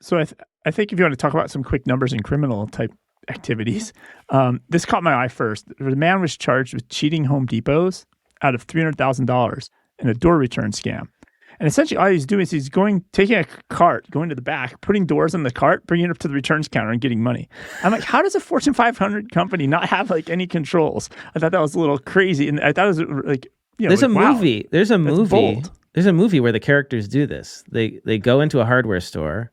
So I think if you want to talk about some quick numbers in criminal type activities, this caught my eye first. The man was charged with cheating Home Depots out of $300,000 in a door return scam. And essentially all he's doing is he's taking a cart, going to the back, putting doors in the cart, bringing it up to the returns counter and getting money. I'm like, how does a Fortune 500 company not have like any controls? I thought that was a little crazy. And I thought it was like, there's a movie. There's a movie. Bold. There's a movie where the characters do this. They go into a hardware store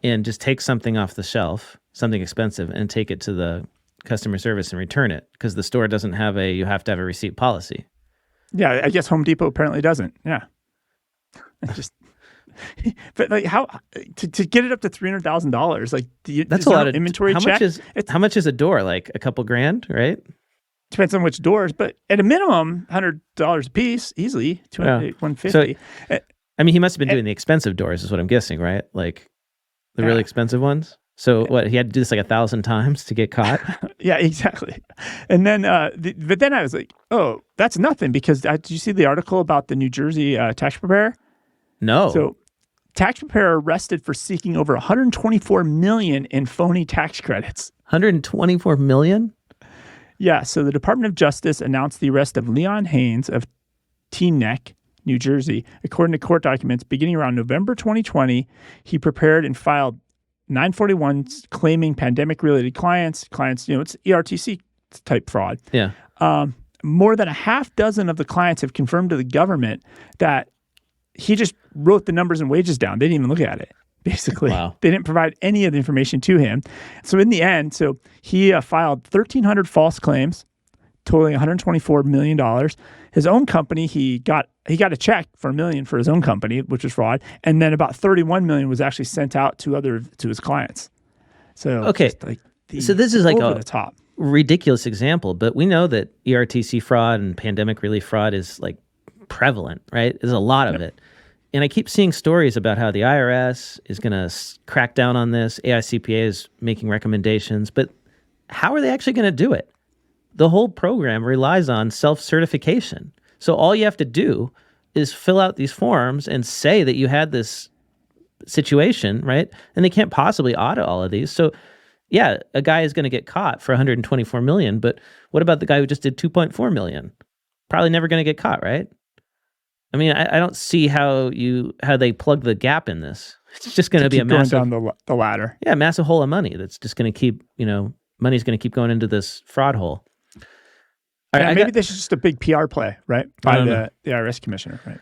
and just take something off the shelf, something expensive, and take it to the customer service and return it because the store doesn't have you have to have a receipt policy. Yeah, I guess Home Depot apparently doesn't. Yeah. But like how to get it up to $300,000? Like that's a lot of inventory check. How much is a door? Like a couple grand, right? Depends on which doors, but at a minimum, $100 a piece, easily $150. So, I mean, he must have been doing the expensive doors, is what I'm guessing, right? Like the really expensive ones. So what? He had to do this like 1,000 times to get caught. Yeah, exactly. And then, but then I was like, oh, that's nothing because did you see the article about the New Jersey tax preparer? No. So, tax preparer arrested for seeking over $124 million in phony tax credits. $124 million? Yeah. So the Department of Justice announced the arrest of Leon Haynes of Teaneck, New Jersey. According to court documents, beginning around November 2020, he prepared and filed 941s claiming pandemic-related clients. It's ERTC type fraud. Yeah. More than a half dozen of the clients have confirmed to the government that he just wrote the numbers and wages down. They didn't even look at it, basically. Wow. They didn't provide any of the information to him. So in the end, he filed 1,300 false claims, totaling $124 million. His own company, he got a check for $1 million for his own company, which was fraud, and then about $31 million was actually sent out to his clients. So okay, so this is like over the top ridiculous example, but we know that ERTC fraud and pandemic relief fraud is like prevalent, right? There's a lot of it. And I keep seeing stories about how the IRS is going to crack down on this. AICPA is making recommendations, but how are they actually going to do it? The whole program relies on self-certification. So all you have to do is fill out these forms and say that you had this situation, right? And they can't possibly audit all of these. So yeah, a guy is going to get caught for $124 million, but what about the guy who just did $2.4 million? Probably never going to get caught, right? I mean, I don't see how they plug the gap in this. It's just going to be a massive going down the ladder. Yeah, massive hole of money that's just going to keep, money's going to keep going into this fraud hole. Maybe this is just a big PR play, right? By the IRS commissioner, right?